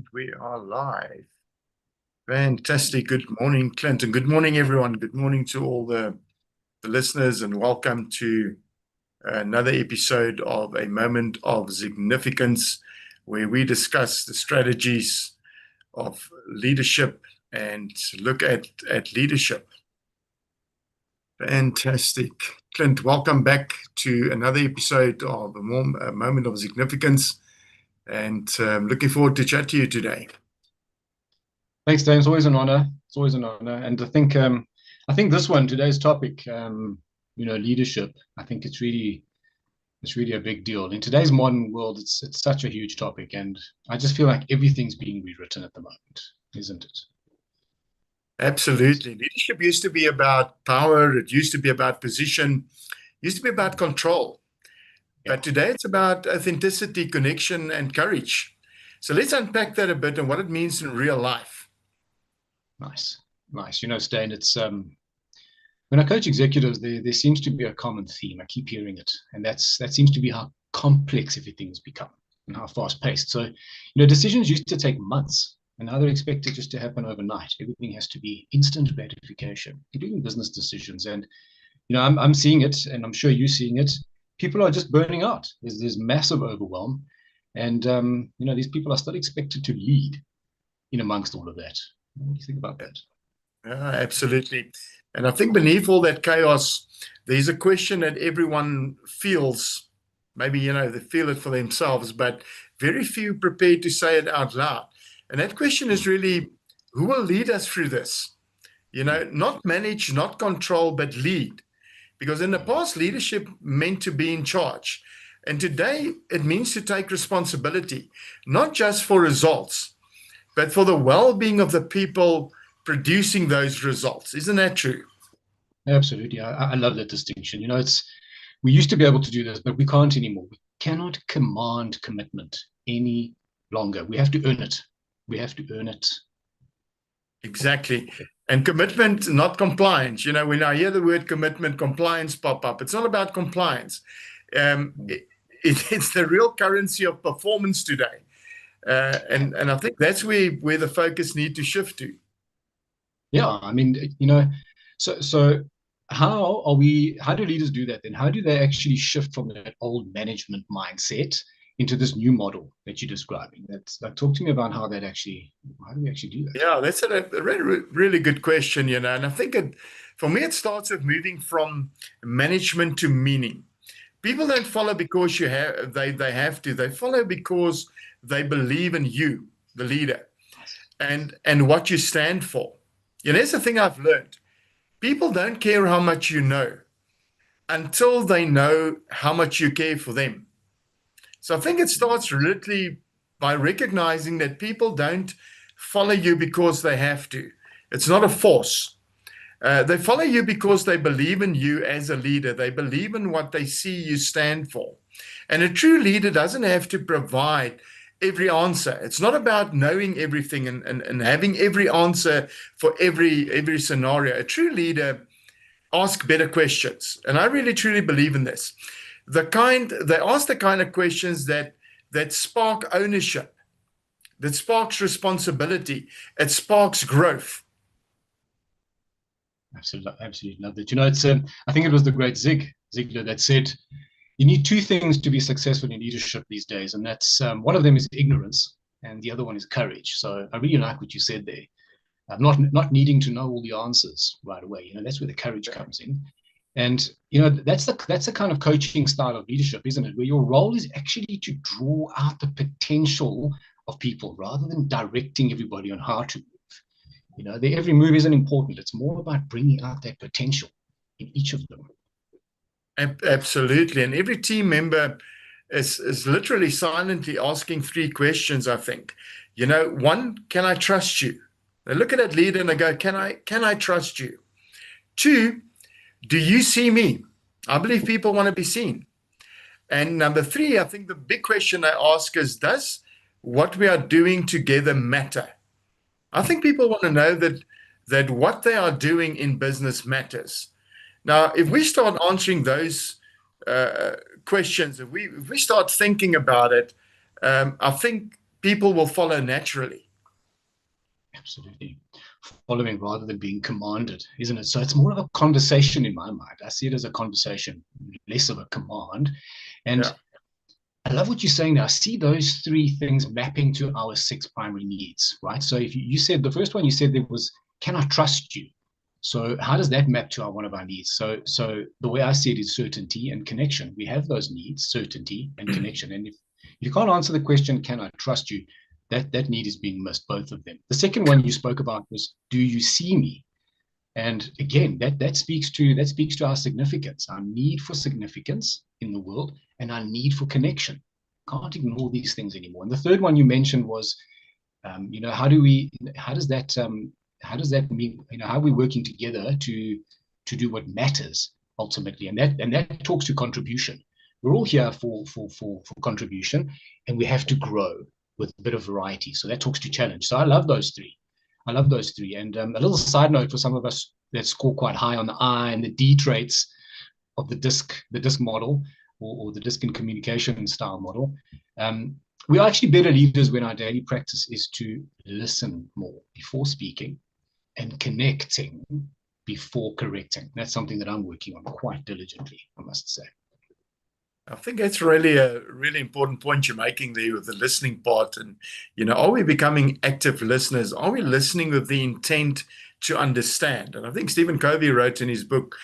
And we are live. Fantastic. Good morning, Clint, and good morning, everyone. Good morning to all the listeners, and welcome to another episode of A Moment of Significance, where we discuss the strategies of leadership and look at leadership. Fantastic. Clint, welcome back to another episode of A Moment of Significance, and looking forward to chat to you today. Thanks, Dan. It's always an honor. It's always an honor. And I think this one, today's topic, leadership, I think it's really a big deal. In today's modern world, it's such a huge topic. And I just feel like everything's being rewritten at the moment, isn't it? Absolutely. Leadership used to be about power. It used to be about position. It used to be about control. But today it's about authenticity, connection, and courage. So let's unpack that a bit and what it means in real life. Nice. Stan, it's when I coach executives, there seems to be a common theme. I keep hearing it, and that seems to be how complex everything's become and how fast-paced. So, decisions used to take months, and now they're expected just to happen overnight. Everything has to be instant gratification, including business decisions. And I'm seeing it, and I'm sure you're seeing it. People are just burning out. There's massive overwhelm, and these people are still expected to lead in amongst all of that. What do you think about that? Absolutely. And I think beneath all that chaos, there's a question that everyone feels. Maybe, they feel it for themselves, but very few prepared to say it out loud. And that question is really, who will lead us through this? Not manage, not control, but lead. Because in the past, leadership meant to be in charge. And today, it means to take responsibility, not just for results, but for the well-being of the people producing those results. Isn't that true? Absolutely. I love that distinction. We used to be able to do this, but we can't anymore. We cannot command commitment any longer. We have to earn it. Exactly. And commitment, not compliance. When I hear the word commitment, compliance pop up. It's not about compliance. It's the real currency of performance today. And I think that's where the focus need to shift to. Yeah, so how do leaders do that then? How do they actually shift from that old management mindset into this new model that you're describing? Talk to me about how do we actually do that? Yeah, that's a really, really good question, and I think for me, it starts with moving from management to meaning. People don't follow because they have to. They follow because they believe in you, the leader, and what you stand for. That's the thing I've learned. People don't care how much you know until they know how much you care for them. So I think it starts literally by recognizing that people don't follow you because they have to. It's not a force. They follow you because they believe in you as a leader. They believe in what they see you stand for. And a true leader doesn't have to provide every answer. It's not about knowing everything and having every answer for every scenario. A true leader asks better questions. And I really truly believe in this. They ask the kind of questions that spark ownership, that sparks responsibility, it sparks growth. Absolutely love that. It's I think it was the great Ziglar that said, you need two things to be successful in leadership these days, and that's one of them is ignorance, and the other one is courage. So I really like what you said there. Not needing to know all the answers right away. That's where the courage comes in, and that's the kind of coaching style of leadership, isn't it? Where your role is actually to draw out the potential of people rather than directing everybody on how to move. Every move isn't important. It's more about bringing out that potential in each of them. Absolutely. And every team member is literally silently asking three questions, I think. One, can I trust you? They look at that leader and they go, can I trust you? Two, do you see me? I believe people want to be seen. And number three, I think the big question I ask is, does what we are doing together matter? I think people want to know that what they are doing in business matters. Now, if we start answering those questions, if we start thinking about it, I think people will follow naturally. Absolutely. Following rather than being commanded, isn't it? So it's more of a conversation in my mind. I see it as a conversation, less of a command. And Yeah. I love what you're saying now. I see those three things mapping to our 6 primary needs, right? So if you said the first one you said there was, can I trust you? So how does that map to one of our needs? So the way I see it is certainty and connection. We have those needs, certainty and connection. And if you can't answer the question, can I trust you? That need is being missed, both of them. The second one you spoke about was, do you see me? And again, that speaks to our significance, our need for significance in the world, and our need for connection. Can't ignore these things anymore. And the third one you mentioned was, how does that mean, how are we working together to do what matters ultimately? And that talks to contribution. We're all here for contribution, and we have to grow with a bit of variety. So that talks to challenge. So I love those three. And a little side note for some of us that score quite high on the I and the D traits of the DISC model, or the DISC in communication style model. We are actually better leaders when our daily practice is to listen more before speaking and connecting before correcting. That's something that I'm working on quite diligently, I must say. I think that's really a really important point you're making there with the listening part. And, are we becoming active listeners? Are we listening with the intent to understand? And I think Stephen Covey wrote in his book,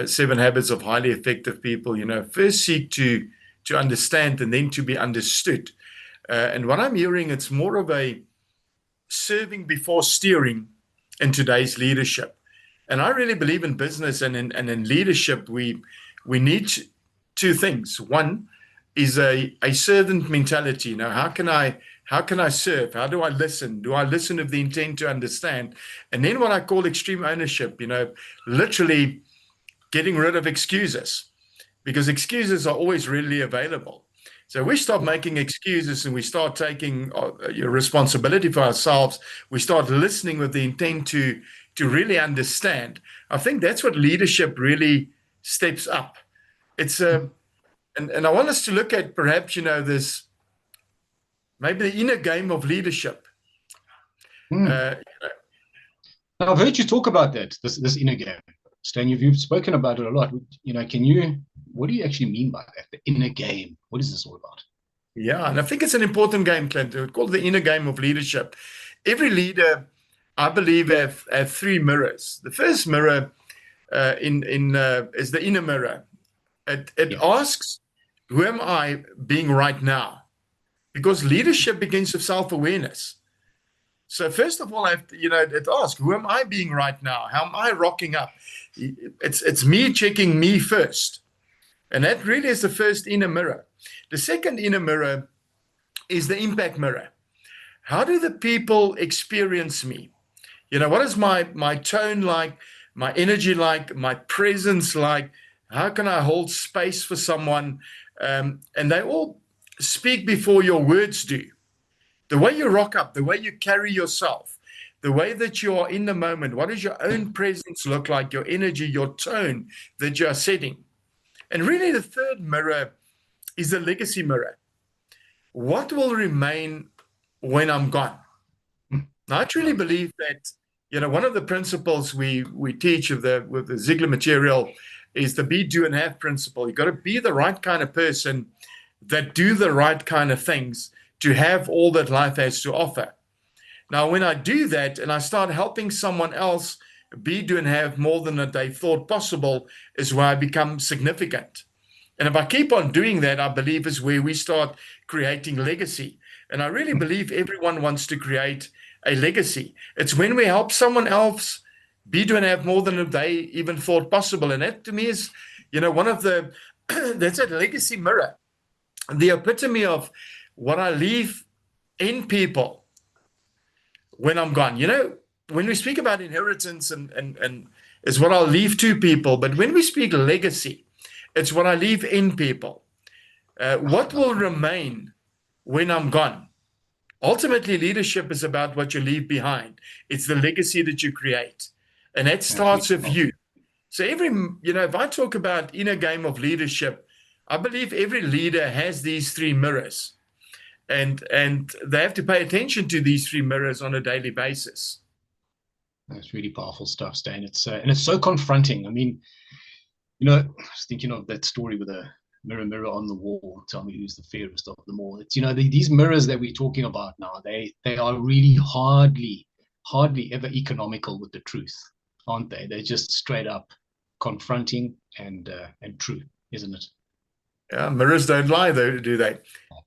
7 Habits of Highly Effective People, first seek to understand and then to be understood. And what I'm hearing, it's more of a serving before steering in today's leadership. And I really believe in business and in leadership, we need two things. One is a servant mentality. How can I serve? How do I listen? Do I listen with the intent to understand? And then what I call extreme ownership, literally getting rid of excuses, because excuses are always readily available. So we stop making excuses and we start taking responsibility for ourselves. We start listening with the intent to really understand. I think that's what leadership really steps up. It's and I want us to look at perhaps, this maybe the inner game of leadership. Now, I've heard you talk about that, this inner game. Stan, you've spoken about it a lot. What do you actually mean by that? The inner game. What is this all about? Yeah, and I think it's an important game, Clint. We call it the inner game of leadership. Every leader, I believe, have 3 mirrors. The first mirror is the inner mirror. It asks, who am I being right now? Because leadership begins with self-awareness. So first of all, it asks, who am I being right now? How am I rocking up? It's me checking me first. And that really is the first inner mirror. The second inner mirror is the impact mirror. How do the people experience me? What is my tone like, my energy like, my presence like? How can I hold space for someone? And they all speak before your words do. The way you rock up, the way you carry yourself, the way that you are in the moment, what does your own presence look like, your energy, your tone that you are setting? And really the third mirror is the legacy mirror. What will remain when I'm gone? Now, I truly believe that, one of the principles we teach with the Ziglar material is the be, do, and have principle. You've got to be the right kind of person that do the right kind of things to have all that life has to offer. Now, when I do that and I start helping someone else be, do, and have more than that they thought possible, is where I become significant. And if I keep on doing that, I believe is where we start creating legacy. And I really believe everyone wants to create a legacy. It's when we help someone else be, do, and have more than they even thought possible. And that to me is, one of the, that's a legacy mirror. The epitome of what I leave in people when I'm gone. When we speak about inheritance and is what I'll leave to people, but when we speak legacy, it's what I leave in people. What will remain when I'm gone? Ultimately, leadership is about what you leave behind. It's the legacy that you create. And that starts with you. So if I talk about inner game of leadership, I believe every leader has these 3 mirrors. and they have to pay attention to these three mirrors on a daily basis. That's really powerful stuff, Stan. It's and it's so confronting. I mean, I was thinking of that story with a mirror, mirror on the wall, tell me who's the fairest of them all. It's these mirrors that we're talking about now. They are really hardly ever economical with the truth, aren't they? They're just straight up confronting and true, isn't it? Yeah, mirrors don't lie, though, do they?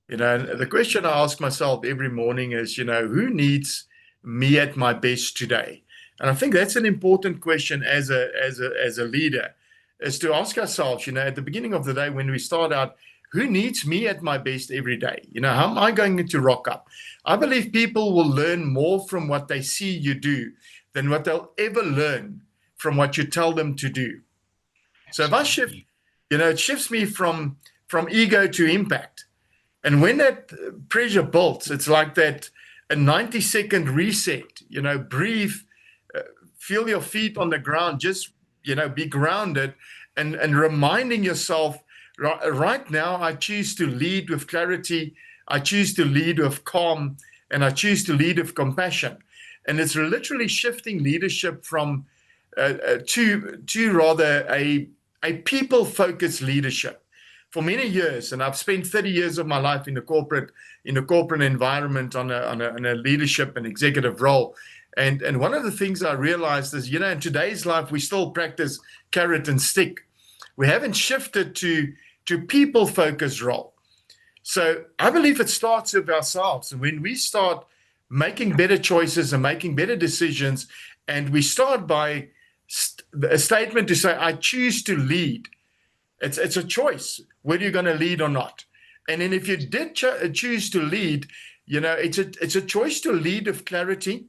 And the question I ask myself every morning is, who needs me at my best today? And I think that's an important question as a leader, is to ask ourselves, at the beginning of the day when we start out, who needs me at my best every day? How am I going to rock up? I believe people will learn more from what they see you do than what they'll ever learn from what you tell them to do. So if I shift, it shifts me from ego to impact. And when that pressure builds, it's like that a 90-second reset, breathe, feel your feet on the ground, just, be grounded and reminding yourself, right now, I choose to lead with clarity. I choose to lead with calm, and I choose to lead with compassion. And it's literally shifting leadership from to rather a people-focused leadership. For many years, and I've spent 30 years of my life in a corporate environment on a leadership and executive role. And one of the things I realized is, in today's life, we still practice carrot and stick. We haven't shifted to people-focused role. So I believe it starts with ourselves. And when we start making better choices and making better decisions, and we start by a statement to say, I choose to lead. It's a choice whether you're going to lead or not. And then if you did choose to lead, it's a choice to lead with clarity.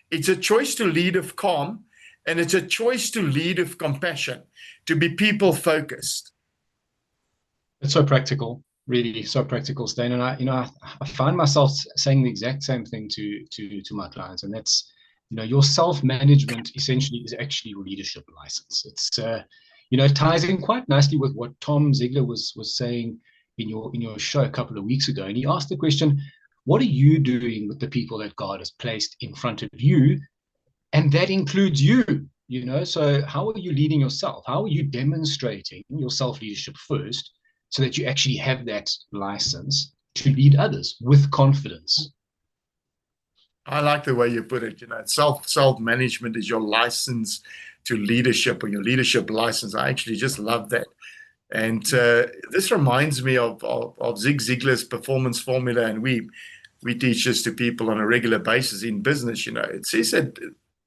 It's a choice to lead with calm. And it's a choice to lead with compassion, to be people-focused. It's so practical, really so practical, Stan. And I find myself saying the exact same thing to my clients. And that's, your self-management essentially is actually your leadership license. It's it ties in quite nicely with what Tom Ziglar was saying in your show a couple of weeks ago. And he asked the question, what are you doing with the people that God has placed in front of you? And that includes you, so how are you leading yourself? How are you demonstrating your self-leadership first so that you actually have that license to lead others with confidence? I like the way you put it. Self-management is your license to leadership, or your leadership license. I actually just love that. And this reminds me of Zig Ziglar's performance formula, and we teach this to people on a regular basis in business. It says that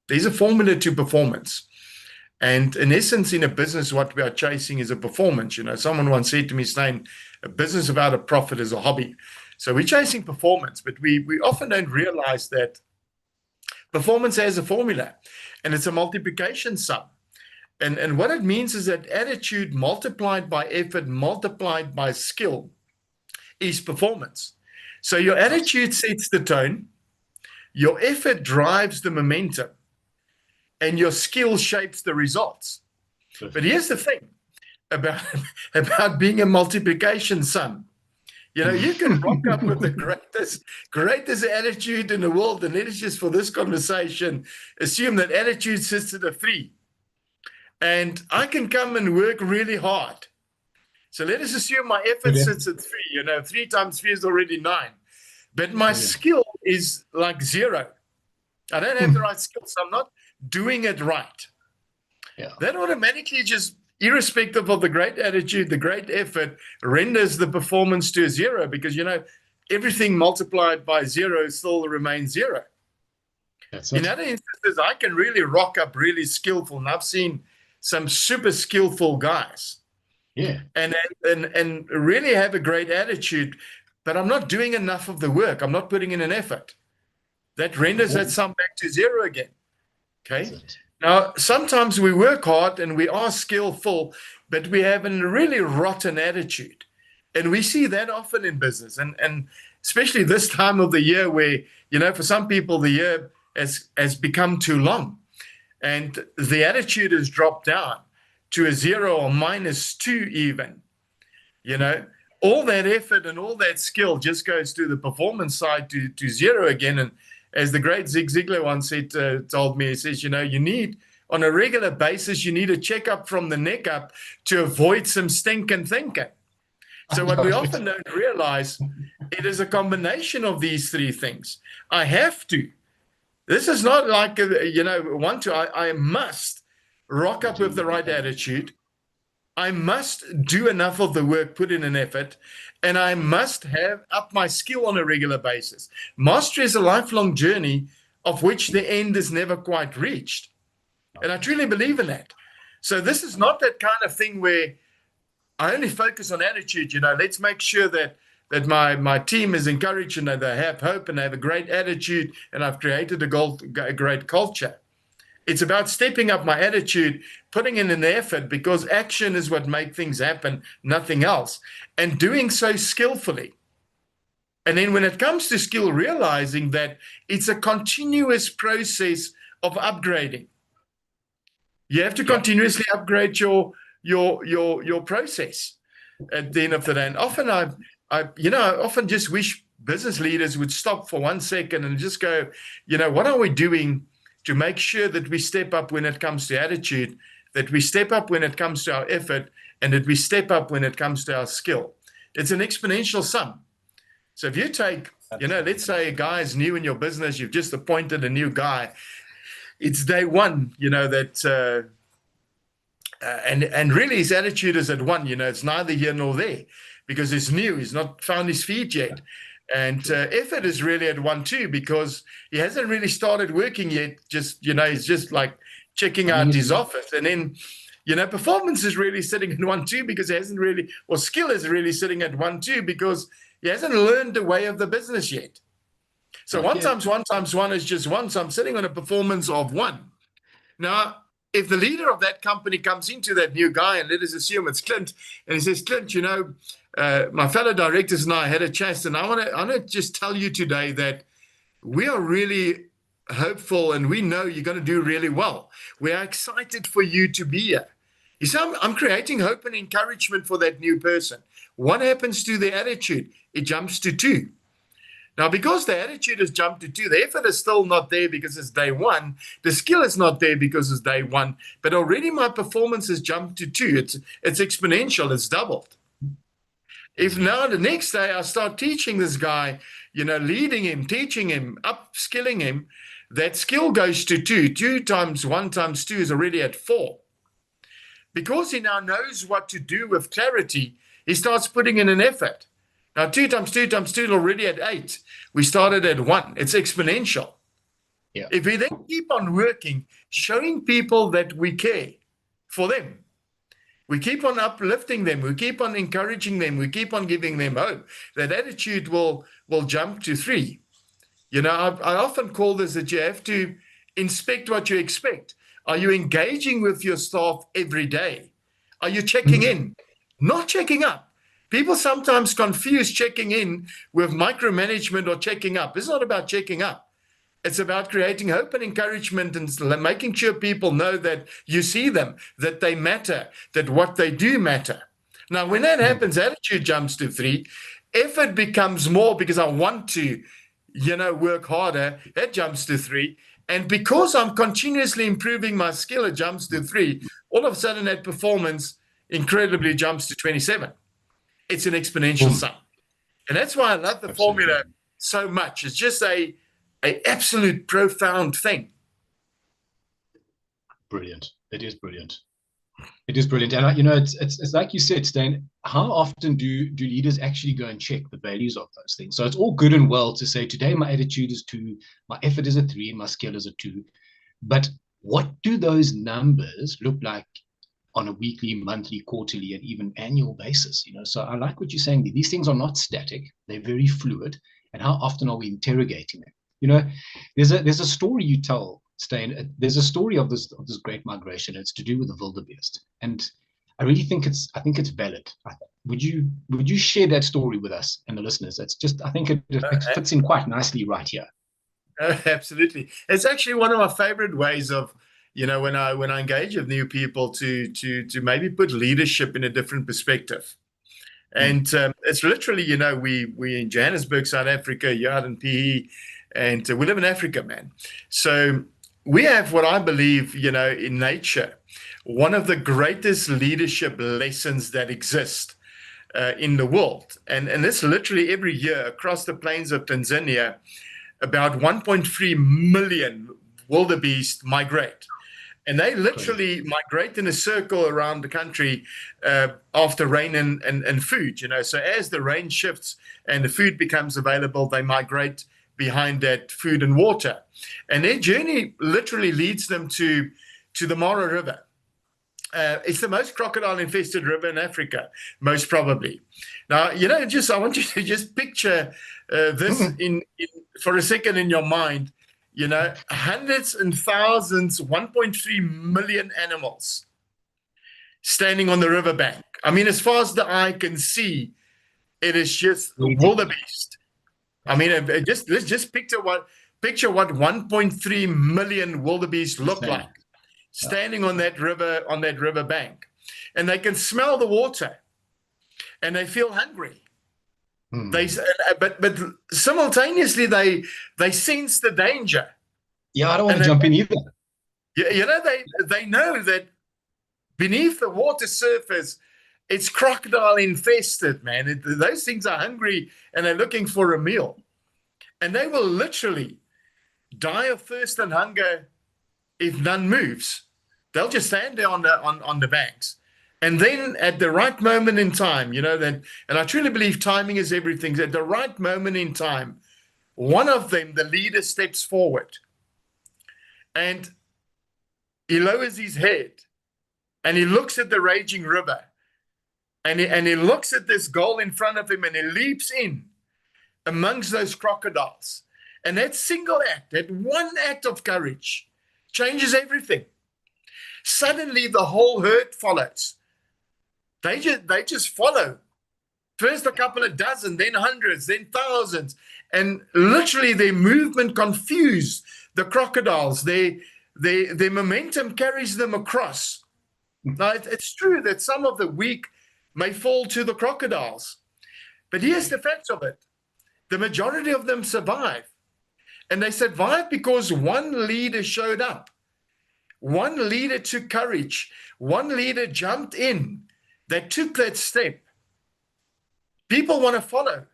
there's a formula to performance. And in essence, in a business, what we are chasing is a performance. Someone once said to me, saying, a business without a profit is a hobby. So we're chasing performance, but we often don't realize that performance has a formula, and it's a multiplication sum. And what it means is that attitude multiplied by effort multiplied by skill is performance. So your attitude sets the tone, your effort drives the momentum, and your skill shapes the results. But here's the thing about being a multiplication sum. You can rock up with the greatest attitude in the world, and let's just, for this conversation, assume that attitude sits at a 3. And I can come and work really hard. So let us assume my effort sits at 3. 3 times 3 is already 9. But my skill is like 0. I don't have the right skills, so I'm not doing it right. Yeah. That automatically, just irrespective of the great attitude, the great effort, renders the performance to a 0, because, everything multiplied by 0 still remains 0. In other instances, I can really rock up really skillful, and I've seen some super skillful guys. Yeah. And really have a great attitude, but I'm not doing enough of the work. I'm not putting in an effort. That renders that sum back to 0 again. Okay. Now, sometimes we work hard and we are skillful, but we have a really rotten attitude. And we see that often in business. And especially this time of the year where, for some people, the year has become too long. And the attitude has dropped down to a 0 or -2 even. all that effort and all that skill just goes to the performance side to zero again. And as the great Zig Ziglar once said, told me, he says, you need on a regular basis, you need a checkup from the neck up to avoid some stinking thinking. So what we often don't realize, it is a combination of these three things. I have to. This is not like, I must rock up with the right attitude. I must do enough of the work, put in an effort, and I must have up my skill on a regular basis. Mastery is a lifelong journey of which the end is never quite reached. And I truly believe in that. So this is not that kind of thing where I only focus on attitude. Let's make sure that my team is encouraged and they have hope and they have a great attitude and I've created a great culture. It's about stepping up my attitude, putting in an effort, because action is what makes things happen, nothing else, and doing so skillfully. And then when it comes to skill, realizing that it's a continuous process of upgrading. You have to continuously upgrade your process at the end of the day. And often I often just wish business leaders would stop for 1 second and just go, what are we doing to make sure that we step up when it comes to attitude, that we step up when it comes to our effort, and that we step up when it comes to our skill. It's an exponential sum. So if you take, let's say a guy is new in your business, you've just appointed a new guy, it's day one, and really his attitude is at one, it's neither here nor there because it's new, he's not found his feet yet. And effort is really at 1, 2, because he hasn't really started working yet. He's just like checking out his office. And then, performance is really sitting at 1, 2 because he hasn't really, or skill is really sitting at 1, 2 because he hasn't learned the way of the business yet. So 1 times 1 times 1 is just 1. So I'm sitting on a performance of 1. Now, if the leader of that company comes into that new guy, and let us assume it's Clint, and he says, Clint, my fellow directors and I had a chat, and I want to just tell you today that we are really hopeful and we know you're going to do really well. We are excited for you to be here. You see, I'm creating hope and encouragement for that new person. What happens to the attitude? It jumps to 2. Now, because the attitude has jumped to 2, the effort is still not there because it's day 1. The skill is not there because it's day 1. But already my performance has jumped to 2. It's exponential. It's doubled. If now the next day I start teaching this guy, leading him, teaching him, upskilling him, that skill goes to 2. 2 times 1 times 2 is already at 4. Because he now knows what to do with clarity, he starts putting in an effort. Now, 2 times 2 times 2 is already at 8. We started at 1. It's exponential. Yeah. If we then keep on working, showing people that we care for them, we keep on uplifting them, we keep on encouraging them, we keep on giving them hope, that attitude will jump to 3. I often call this that you have to inspect what you expect. Are you engaging with your staff every day? Are you checking in? Not checking up. People sometimes confuse checking in with micromanagement or checking up. It's not about checking up. It's about creating hope and encouragement and making sure people know that you see them, that they matter, that what they do matter. Now, when that happens, attitude jumps to 3. Effort becomes more because I want to, work harder. That jumps to 3. And because I'm continuously improving my skill, it jumps to 3. All of a sudden, that performance incredibly jumps to 27. It's an exponential sum. And that's why I love the formula so much. It's just a absolute profound thing. Brilliant. It is brilliant. It is brilliant. And, it's like you said, Stan, how often do leaders actually go and check the values of those things? So it's all good and well to say, today my attitude is 2, my effort is a 3, my skill is a 2. But what do those numbers look like on a weekly, monthly, quarterly, and even annual basis? So I like what you're saying. These things are not static. They're very fluid. And how often are we interrogating them? There's a story you tell, Stan. There's a story of this great migration. It's to do with the wildebeest, and I really think it's valid. Would you share that story with us and the listeners? I think it fits in quite nicely right here. Absolutely. It's actually one of my favorite ways of, when I engage with new people to maybe put leadership in a different perspective. And it's literally, we in Johannesburg, South Africa, you're out in PE, and we live in Africa, man. So we have what I believe, in nature, one of the greatest leadership lessons that exist in the world. And this literally every year across the plains of Tanzania, about 1.3 million wildebeest migrate. And they literally migrate in a circle around the country after rain and food, So as the rain shifts and the food becomes available, they migrate behind that food and water. And their journey literally leads them to the Mara River. It's the most crocodile-infested river in Africa, most probably. Now, I want you to just picture this in for a second in your mind. Hundreds and thousands, 1.3 million animals standing on the riverbank. I mean, as far as the eye can see, it is just wildebeest. I mean, let's just picture what 1.3 million wildebeest look like standing on that river bank, and they can smell the water, and they feel hungry. But simultaneously they sense the danger. Yeah, I don't want to jump in either. They know that beneath the water surface, it's crocodile infested, man. Those things are hungry and they're looking for a meal, and they will literally die of thirst and hunger if none moves. They'll just stand there on the banks. And then at the right moment in time, and I truly believe timing is everything. At the right moment in time, one of them, the leader, steps forward and he lowers his head and he looks at the raging river and he looks at this goal in front of him and he leaps in amongst those crocodiles. And that single act, that one act of courage changes everything. Suddenly the whole herd follows. They just follow. First a couple of dozen, then hundreds, then thousands. And literally their movement confused the crocodiles. Their momentum carries them across. Now, it's true that some of the weak may fall to the crocodiles. But here's the facts of it. The majority of them survive. And they survive because one leader showed up. One leader took courage. One leader jumped in. They took that step. People want to follow,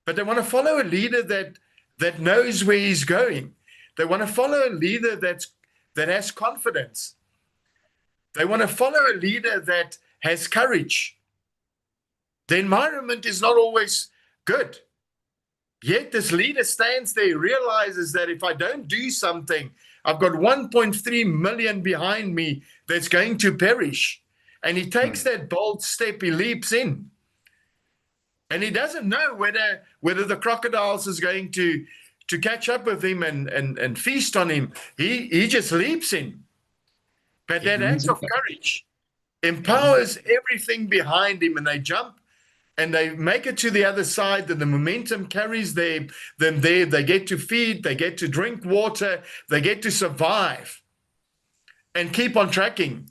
but they want to follow a leader that knows where he's going. They want to follow a leader that has confidence. They want to follow a leader that has courage. The environment is not always good. Yet this leader stands there, realizes that if I don't do something, I've got 1.3 million behind me that's going to perish. And he takes that bold step, he leaps in. And he doesn't know whether the crocodiles is going to catch up with him and feast on him. He just leaps in. But that act of courage empowers everything behind him, and they jump and they make it to the other side, and the momentum carries them there. They get to feed, they get to drink water, they get to survive and keep on tracking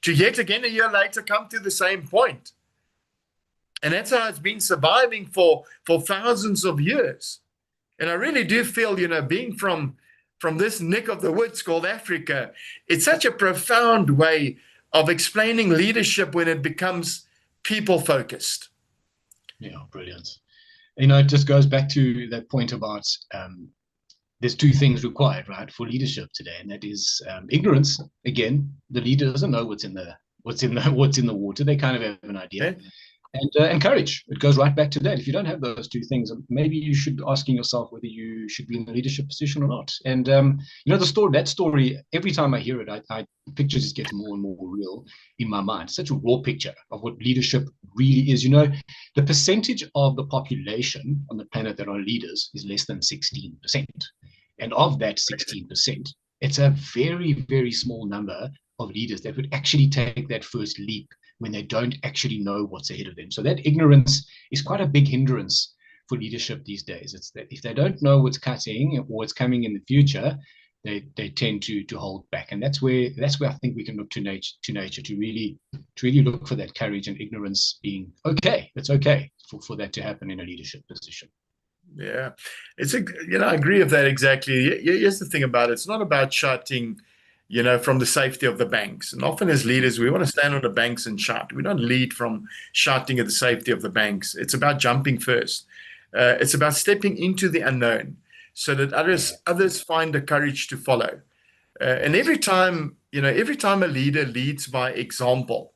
to yet again a year later come to the same point. And that's how it's been surviving for thousands of years. And I really do feel, being from this neck of the woods called Africa, it's such a profound way of explaining leadership when it becomes people-focused. Yeah, brilliant. It just goes back to that point about there's two things required, right, for leadership today, and that is ignorance. Again, the leader doesn't know what's in the water. They kind of have an idea, and courage. It goes right back to that. If you don't have those two things, maybe you should be asking yourself whether you should be in a leadership position or not. And that story. Every time I hear it, I pictures just get more and more real in my mind. Such a raw picture of what leadership really is. The percentage of the population on the planet that are leaders is less than 16%. And of that 16%, it's a very, very small number of leaders that would actually take that first leap when they don't actually know what's ahead of them. So that ignorance is quite a big hindrance for leadership these days. It's that if they don't know what's cutting or what's coming in the future, they tend to hold back, and that's where I think we can look to nature to really look for that courage and ignorance being okay. It's okay for that to happen in a leadership position. Yeah, I agree with that exactly. Here's the thing about it. It's not about shouting, from the safety of the banks. And often as leaders, we want to stand on the banks and shout. We don't lead from shouting at the safety of the banks. It's about jumping first. It's about stepping into the unknown so that others find the courage to follow. And every time a leader leads by example,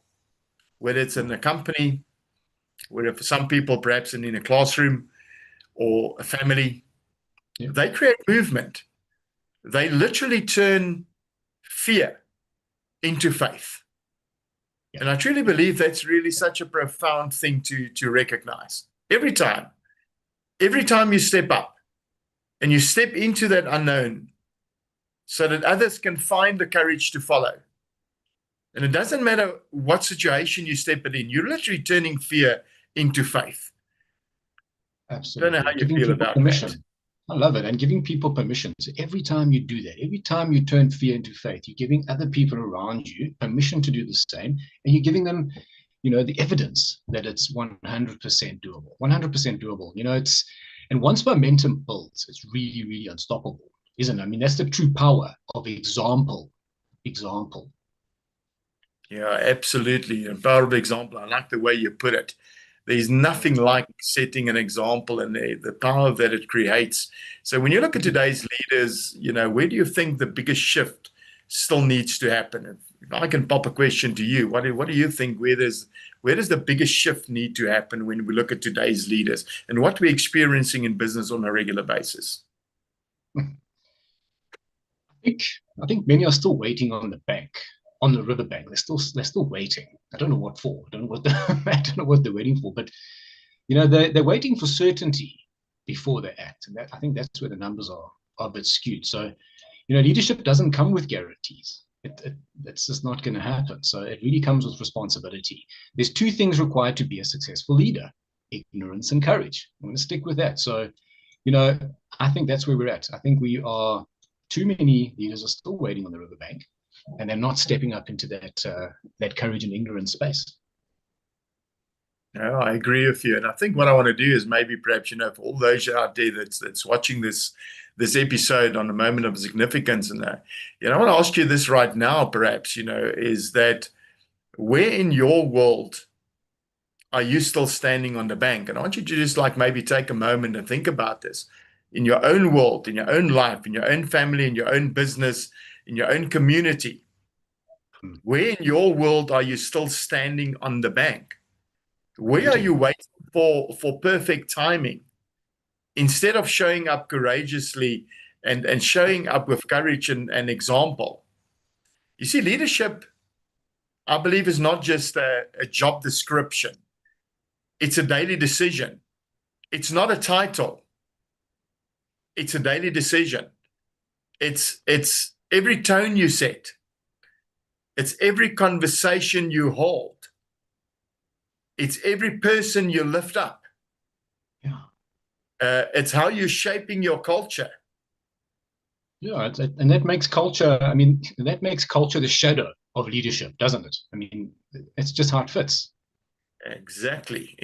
whether it's in a company, whether for some people perhaps in a classroom or a family, Yeah. they create movement. They literally turn fear into faith. Yeah. And I truly believe that's really such a profound thing to recognize. Every time you step up and you step into that unknown so that others can find the courage to follow. And it doesn't matter what situation you step it in, you're literally turning fear into faith. Absolutely. I don't know how you Giving feel people about permission. that. I love it. And giving people permission. So every time you do that, every time you turn fear into faith, you're giving other people around you permission to do the same. And you're giving them, the evidence that it's 100% doable. 100% doable. And once momentum builds, it's really, really unstoppable, isn't it? I mean, that's the true power of example. Yeah, absolutely. A powerful example. I like the way you put it. There's nothing like setting an example and the power that it creates. So when you look at today's leaders, where do you think the biggest shift still needs to happen? If I can pop a question to you, what do you think? Where does the biggest shift need to happen when we look at today's leaders and what we're experiencing in business on a regular basis? I think many are still waiting on the riverbank. They're still waiting. I don't know what for. I don't know what they're waiting for. But they're waiting for certainty before they act, and I think that's where the numbers are a bit skewed. So leadership doesn't come with guarantees. That's just not going to happen. So it really comes with responsibility. There's two things required to be a successful leader: ignorance and courage. I'm going to stick with that. So I think that's where we're at. I think too many leaders are still waiting on the riverbank, and they're not stepping up into that courage and ignorance space. No, I agree with you. And I think what I want to do is maybe perhaps, for all those out there that's watching this episode on a moment of significance, and I want to ask you this right now, perhaps, is that where in your world are you still standing on the bank? And I want you to just maybe take a moment and think about this. In your own world, in your own life, in your own family, in your own business, in your own community, where in your world are you still standing on the bank? Where are you waiting for perfect timing instead of showing up courageously and showing up with courage and example? You see, leadership, I believe, is not just a job description. It's a daily decision. It's not a title. It's a daily decision. It's every tone you set. It's every conversation you hold. It's every person you lift up. Yeah. It's how you're shaping your culture. Yeah, and that makes culture. I mean, that makes culture the shadow of leadership, doesn't it? I mean, it's just how it fits. Exactly.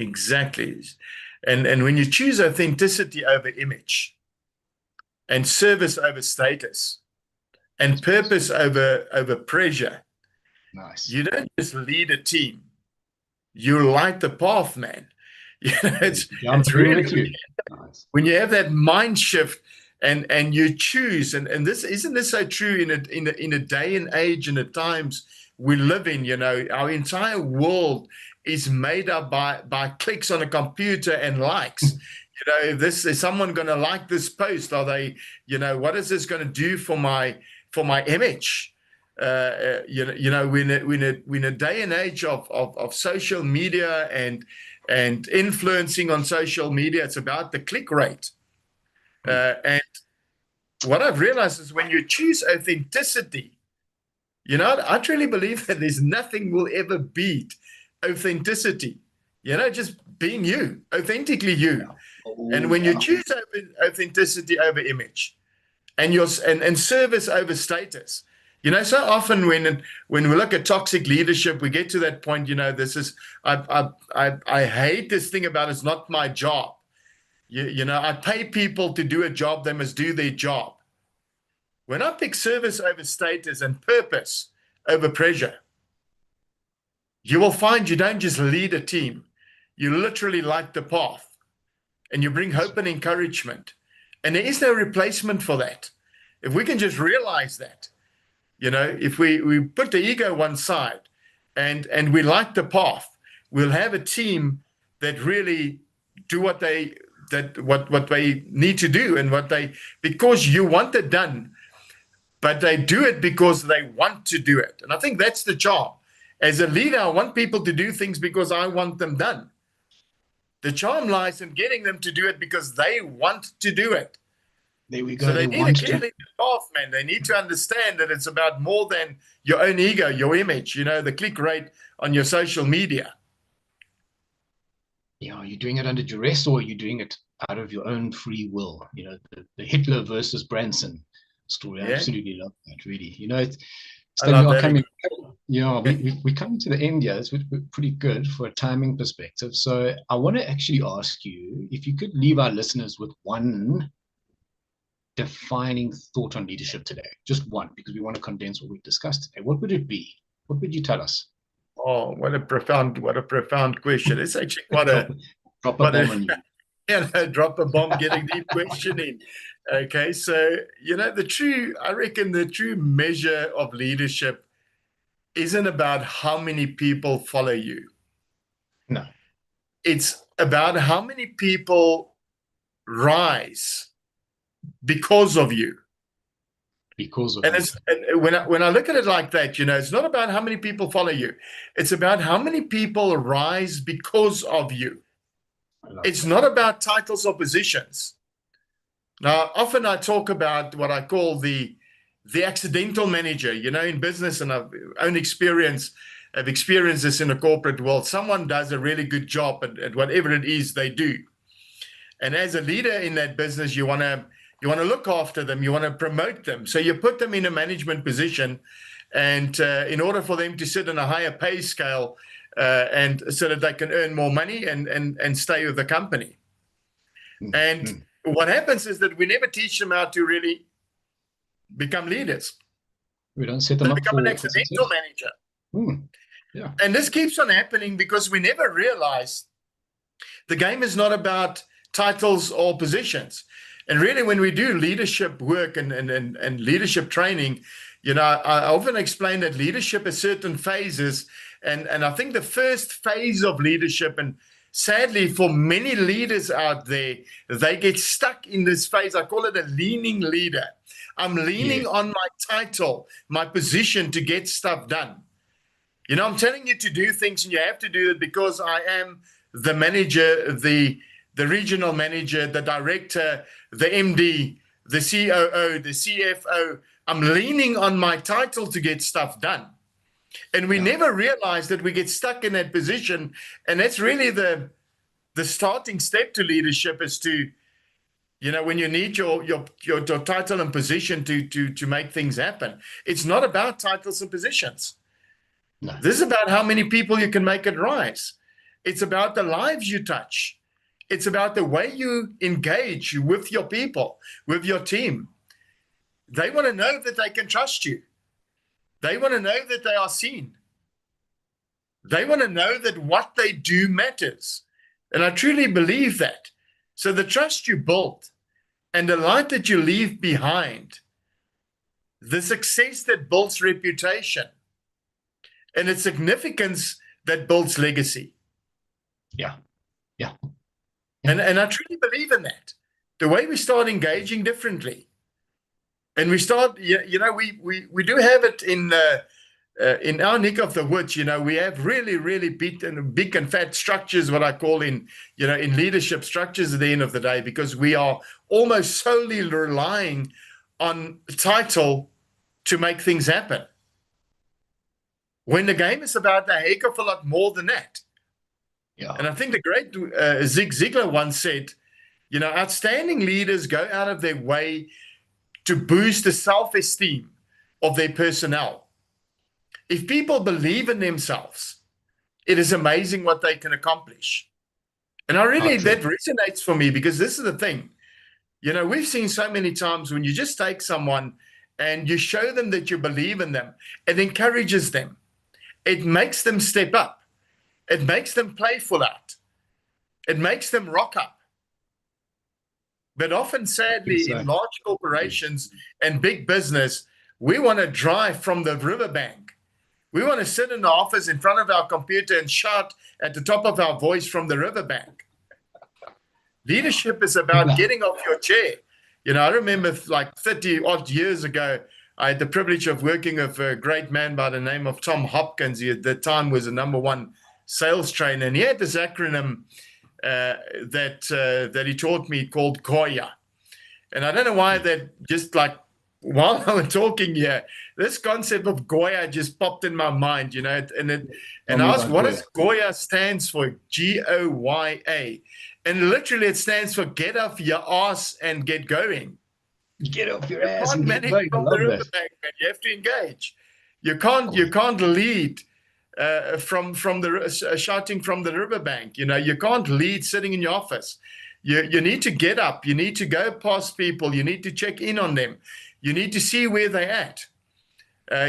And when you choose authenticity over image, and service over status, and purpose over pressure, Nice. you don't just lead a team. You light the path, man. It's really nice. When you have that mind shift and you choose, and this isn't this so true in a day and age and the times we live in. Our entire world is made up by clicks on a computer and likes. Is someone going to like this post? Are they, what is this going to do for my image? When a day and age of social media and influencing on social media, it's about the click rate. And what I've realized is when you choose authenticity, I truly believe that there's nothing will ever beat authenticity. Just being you, authentically you. And when you choose authenticity over image, and service over status. So often when we look at toxic leadership, we get to that point. This is I hate this thing about it's not my job. I pay people to do a job; they must do their job. When I pick service over status and purpose over pressure, you will find you don't just lead a team; you literally light the path, and you bring hope and encouragement. And there is no replacement for that. If we can just realize that. If we put the ego one side and we light the path, we'll have a team that really do what they need to do and because you want it done, but they do it because they want to do it. And I think that's the job. As a leader, I want people to do things because I want them done. The charm lies in getting them to do it because they want to do it. There we go. So they need to clearly off, man. They need to understand that it's about more than your own ego, your image, the click rate on your social media. Yeah, are you doing it under duress or are you doing it out of your own free will? The Hitler versus Branson story. I absolutely love that, really. We're coming to the end here. It's pretty good for a timing perspective. So I want to actually ask you if you could leave our listeners with one defining thought on leadership today, just one, because we want to condense what we've discussed today. What would it be? What would you tell us? Oh, what a profound question. It's actually quite drop a bomb on you. Drop a bomb, getting deep questioning. Okay, so I reckon the true measure of leadership isn't about how many people follow you. No, it's about how many people rise because of you. And when I look at it like that, it's not about how many people follow you. It's about how many people rise because of you. It's not about titles or positions. Now, often I talk about what I call the accidental manager, in business, and I've experienced this in the corporate world. Someone does a really good job at whatever it is they do. And as a leader in that business, you want to look after them. You want to promote them. So you put them in a management position, and in order for them to sit in a higher pay scale, and so that they can earn more money and stay with the company. And what happens is that we never teach them how to really become leaders. We don't set them up become an accidental manager. Yeah. And this keeps on happening because we never realize the game is not about titles or positions. And really, when we do leadership work and leadership training, I often explain that leadership has certain phases. And I think the first phase of leadership, and sadly for many leaders out there, they get stuck in this phase. I call it a leaning leader. I'm leaning on my title, my position to get stuff done. I'm telling you to do things, and you have to do it because I am the manager, the regional manager, the director, the MD, the COO, the CFO. I'm leaning on my title to get stuff done. And we never realize that we get stuck in that position. And that's really the starting step to leadership, is to, when you need your title and position to make things happen. It's not about titles and positions. No. This is about how many people you can make it rise. It's about the lives you touch. It's about the way you engage with your people, with your team. They want to know that they can trust you. They want to know that they are seen. They want to know that what they do matters. And I truly believe that. So the trust you build and the light that you leave behind, the success that builds reputation, and its significance that builds legacy. Yeah. And I truly believe in that. The way we start engaging differently, and we start, we do have it in our neck of the woods. We have really, really big and fat structures, what I call in leadership structures at the end of the day, because we are almost solely relying on title to make things happen. When the game is about a heck of a lot more than that. Yeah. And I think the great Zig Ziglar once said, outstanding leaders go out of their way to boost the self-esteem of their personnel. If people believe in themselves, it is amazing what they can accomplish. And that resonates for me, because this is the thing. We've seen so many times when you just take someone and you show them that you believe in them, it encourages them. It makes them step up. It makes them playful out. It makes them rock up. But often, sadly, in large corporations and big business, we want to drive from the riverbank. We want to sit in the office in front of our computer and shout at the top of our voice from the riverbank. Leadership is about getting off your chair. I remember like 30 odd years ago, I had the privilege of working with a great man by the name of Tom Hopkins. He at the time was the #1 sales trainer, and he had this acronym that he taught me called Goya. And I don't know why that, just like while I was talking here, this concept of Goya just popped in my mind, and I asked, what does Goya stands for? Goya. And literally it stands for get off your ass and get going. Get off your ass and get going. From the riverbank, man. You have to engage. You can't lead from the shouting from the riverbank. You can't lead sitting in your office. You need to get up. You need to go past people. You need to check in on them. You need to see where they're at.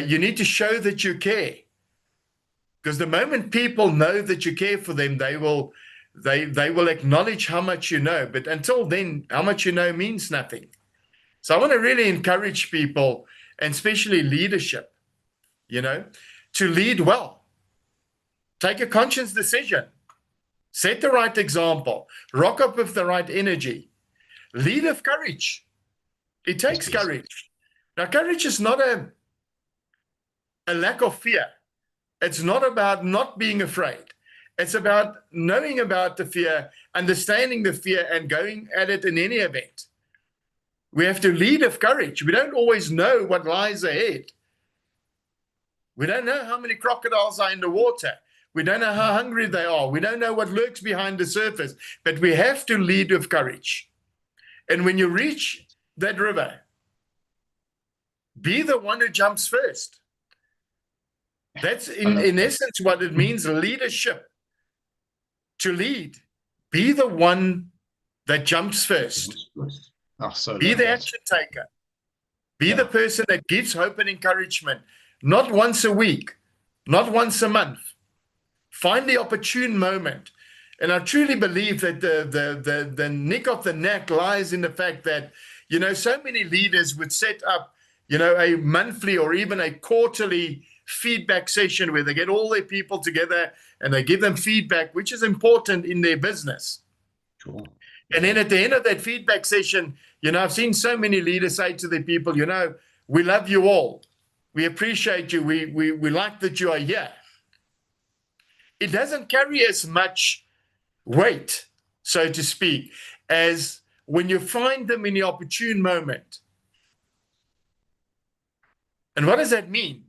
You need to show that you care. Because the moment people know that you care for them, they will acknowledge how much you know. But until then, how much you know means nothing. So I want to really encourage people, and especially leadership, to lead well. Take a conscious decision. Set the right example. Rock up with the right energy. Lead with courage. It takes courage. Now, courage is not a lack of fear. It's not about not being afraid. It's about knowing about the fear, understanding the fear, and going at it in any event. We have to lead with courage. We don't always know what lies ahead. We don't know how many crocodiles are in the water. We don't know how hungry they are. We don't know what lurks behind the surface. But we have to lead with courage. And when you reach that river, be the one who jumps first. That's in essence what it means, leadership. To lead, be the one that jumps first. Be the action taker. Be the person that gives hope and encouragement. Not once a week, not once a month. Find the opportune moment. And I truly believe that the nick of the knack lies in the fact that, so many leaders would set up, a monthly or even a quarterly feedback session where they get all their people together and they give them feedback, which is important in their business. Sure. And then at the end of that feedback session, I've seen so many leaders say to their people, we love you all. We appreciate you. We like that you are here. It doesn't carry as much weight, so to speak, as when you find them in the opportune moment. And what does that mean?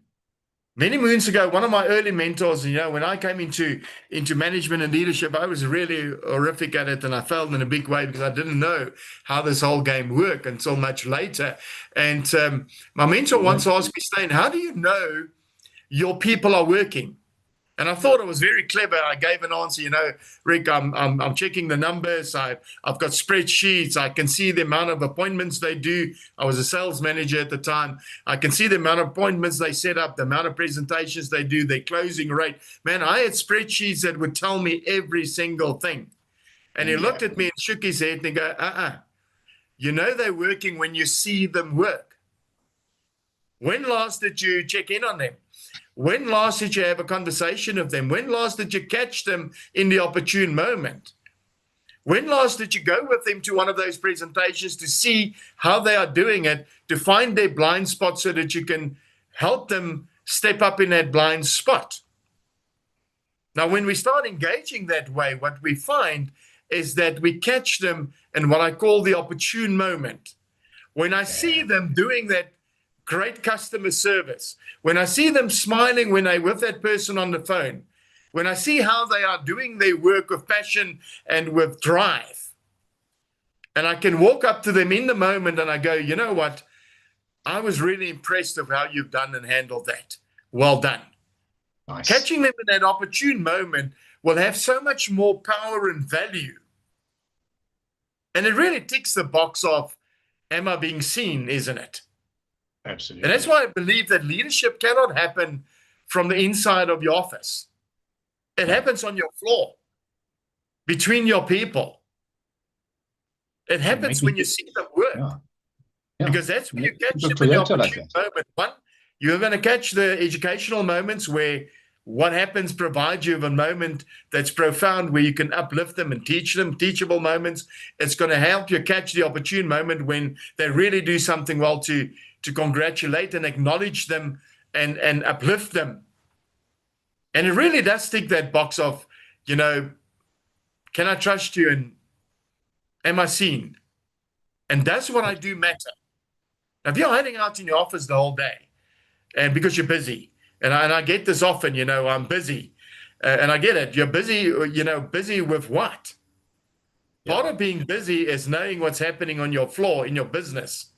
Many moons ago, one of my early mentors, when I came into management and leadership, I was really horrific at it, and I failed in a big way because I didn't know how this whole game worked until much later. And my mentor once asked me, Stain, how do you know your people are working? And I thought it was very clever. I gave an answer, Rick, I'm checking the numbers. I've got spreadsheets. I can see the amount of appointments they do. I was a sales manager at the time. I can see the amount of appointments they set up, the amount of presentations they do, their closing rate. Man, I had spreadsheets that would tell me every single thing. And he looked at me and shook his head and he go, they're working when you see them work. When last did you check in on them? When last did you have a conversation with them? When last did you catch them in the opportune moment? When last did you go with them to one of those presentations to see how they are doing it, to find their blind spot so that you can help them step up in that blind spot? Now, when we start engaging that way, what we find is that we catch them in what I call the opportune moment. When I see them doing that great customer service, when I see them smiling when they're with that person on the phone, when I see how they are doing their work with passion and with drive, and I can walk up to them in the moment and I go, you know what, I was really impressed of how you've done and handled that. Well done. Nice. Catching them in that opportune moment will have so much more power and value. And it really ticks the box of, am I being seen, isn't it? Absolutely. And that's why I believe that leadership cannot happen from the inside of your office. It happens on your floor, between your people. It happens when you see them work. Yeah. Because that's when you catch them in the opportune moment. One, you're going to catch the educational moments where what happens provides you with a moment that's profound, where you can uplift them and teach them, teachable moments. It's going to help you catch the opportune moment when they really do something well, to congratulate and acknowledge them and uplift them. And it really does tick that box of, can I trust you, and am I seen? And does what I do matter? Now, if you're hiding out in your office the whole day, and because you're busy, and I get this often, I'm busy, and I get it. You're busy, busy with what? Part of being busy is knowing what's happening on your floor in your business.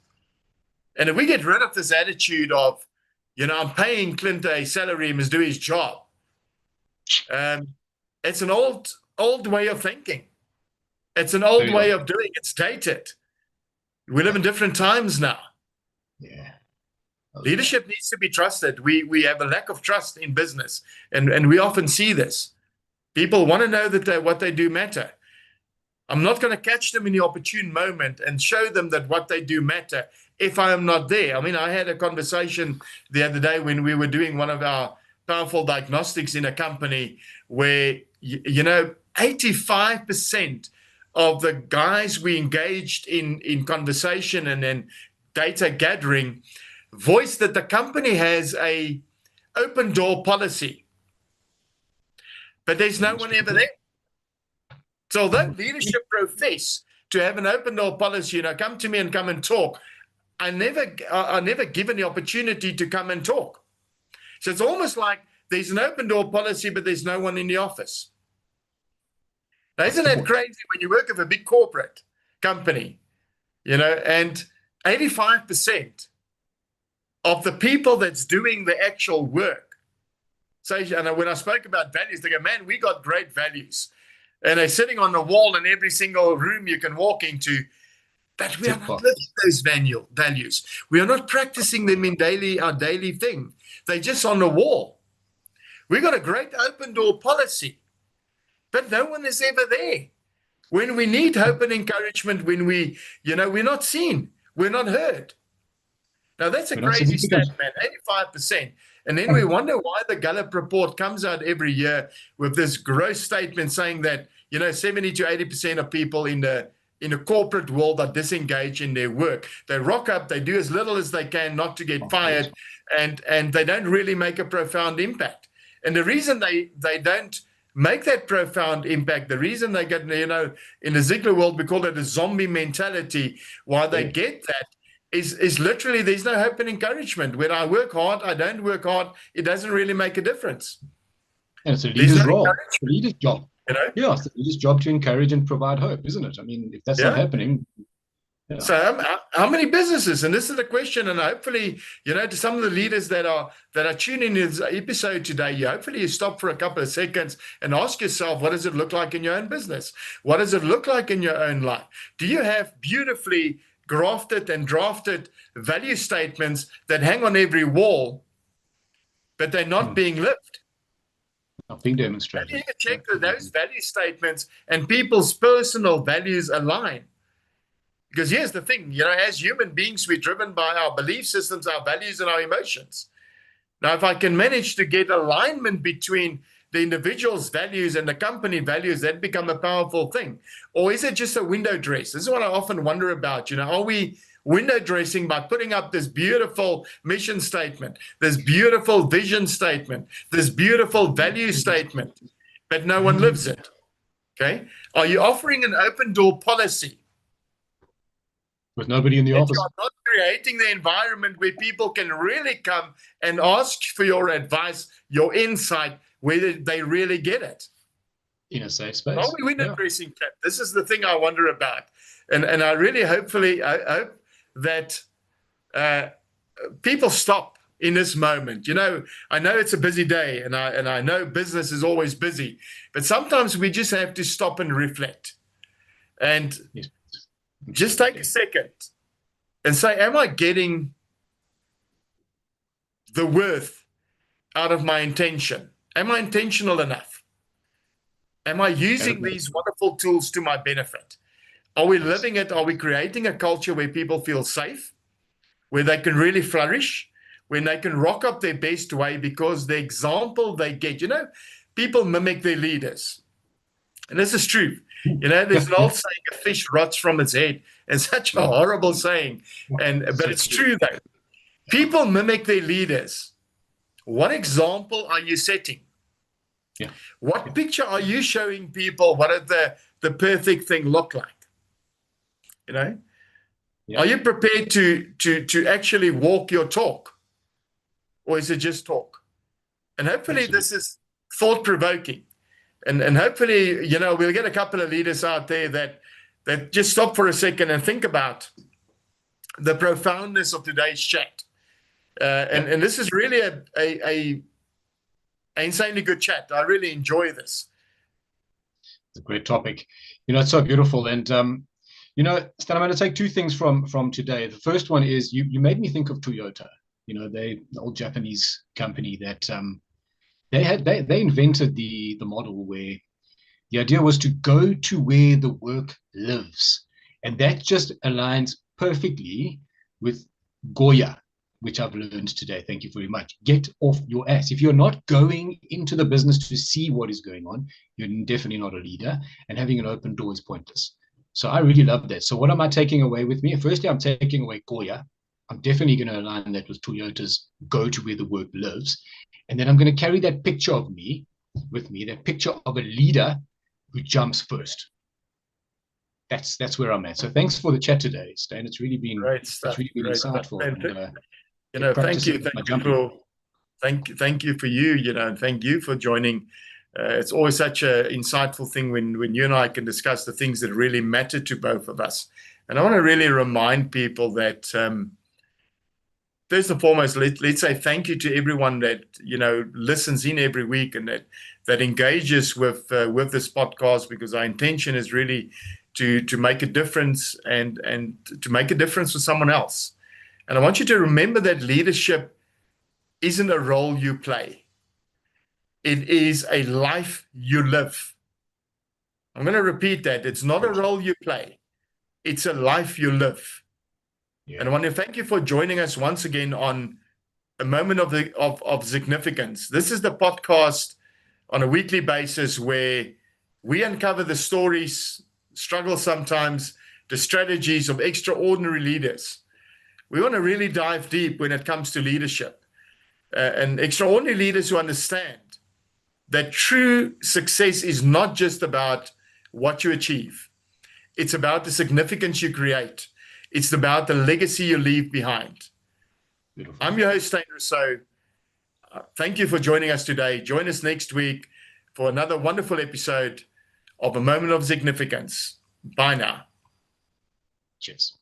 And if we get rid of this attitude of, I'm paying Clint a salary, he must do his job. It's an old way of thinking. It's an old way of doing. It's dated. We live in different times now. Yeah. Leadership needs to be trusted. We have a lack of trust in business, and we often see this. People want to know that what they do matter. I'm not going to catch them in the opportune moment and show them that what they do matter if I am not there. I mean, I had a conversation the other day when we were doing one of our powerful diagnostics in a company where, 85% of the guys we engaged in conversation and then data gathering voiced that the company has a open door policy, but there's no one ever there. So although leadership profess to have an open door policy, come to me and come and talk, I never given the opportunity to come and talk. So it's almost like there's an open door policy, but there's no one in the office. Now, isn't that crazy when you work with a big corporate company, and 85% of the people that's doing the actual work say, and when I spoke about values, they go, man, we got great values. And they're sitting on the wall in every single room you can walk into. But we are not living those values. We are not practicing them in our daily thing. They're just on the wall. We got a great open door policy, but no one is ever there. When we need hope and encouragement, when we're not seen, we're not heard. Now, that's a crazy stat, man, 85%. And then we wonder why the Gallup report comes out every year with this gross statement saying that, 70 to 80% of people in the corporate world are disengaged in their work. They rock up, they do as little as they can not to get fired, and they don't really make a profound impact. And the reason they don't make that profound impact, the reason they get, in the Ziegler world, we call it a zombie mentality, why they get that is literally there's no hope and encouragement. When I work hard, I don't work hard, it doesn't really make a difference. And it's a leader's role, it's a leader's job. Yeah, it's a leader's job to encourage and provide hope, isn't it? I mean, if that's not happening. Yeah. So how many businesses, and this is the question, and hopefully, to some of the leaders that are tuning in this episode today, hopefully you stop for a couple of seconds and ask yourself, what does it look like in your own business? What does it look like in your own life? Do you have beautifully grafted and drafted value statements that hang on every wall, but they're not being lived? Not being demonstrated. You can check that those value statements and people's personal values align. Because here's the thing, as human beings, we're driven by our belief systems, our values, and our emotions. Now, if I can manage to get alignment between the individual's values and the company values, that become a powerful thing. Or is it just a window dress? This is what I often wonder about. Are we window dressing by putting up this beautiful mission statement, this beautiful vision statement, this beautiful value statement, but no one lives it? Okay. Are you offering an open door policy with nobody in the office? You're not creating the environment where people can really come and ask for your advice, your insight, whether they really get it. In a safe space. Are we window dressing? This is the thing I wonder about. And I really I hope that people stop in this moment. I know it's a busy day, and I know business is always busy, but sometimes we just have to stop and reflect and Yes. just take a second and say, am I getting the worth out of my intention? Am I intentional enough? Am I using these wonderful tools to my benefit? Are we living it? Are we creating a culture where people feel safe, where they can really flourish, when they can rock up their best way because the example they get, people mimic their leaders. And this is true. There's an old saying, a fish rots from its head. It's such a horrible saying. But it's true though. People mimic their leaders. What example are you setting? Yeah. What picture are you showing people? What does the perfect thing look like? Yeah. Are you prepared to actually walk your talk? Or is it just talk? And hopefully this is thought-provoking. And hopefully, we'll get a couple of leaders out there that just stop for a second and think about the profoundness of today's chat. And this is really a insanely good chat. I really enjoy this. It's a great topic. It's so beautiful. And Stan, I'm going to take two things from today. The first one is you made me think of Toyota. The old Japanese company that they invented the model where the idea was to go to where the work lives, and that just aligns perfectly with Goya, which I've learned today. Thank you very much. Get off your ass. If you're not going into the business to see what is going on, you're definitely not a leader, and having an open door is pointless. So I really love that. So what am I taking away with me? Firstly, I'm taking away Goya. I'm definitely going to align that with Toyota's go to where the work lives. And then I'm going to carry that picture of me with me, that picture of a leader who jumps first. That's where I'm at. So thanks for the chat today, Stan. It's really been great stuff. It's really been insightful. Thank you for you, and thank you for joining. It's always such an insightful thing when you and I can discuss the things that really matter to both of us. And I want to really remind people that first and foremost, let's say thank you to everyone that listens in every week and that engages with this podcast, because our intention is really to make a difference and to make a difference for someone else. And I want you to remember that leadership isn't a role you play. It is a life you live. I'm going to repeat that. It's not a role you play. It's a life you live. Yeah. And I want to thank you for joining us once again on A Moment of Significance. This is the podcast on a weekly basis where we uncover the stories, struggle sometimes, the strategies of extraordinary leaders. We want to really dive deep when it comes to leadership, and extraordinary leaders who understand that true success is not just about what you achieve. It's about the significance you create. It's about the legacy you leave behind. Beautiful. I'm your host, Stan Rousseau. Thank you for joining us today. Join us next week for another wonderful episode of A Moment of Significance. Bye now. Cheers.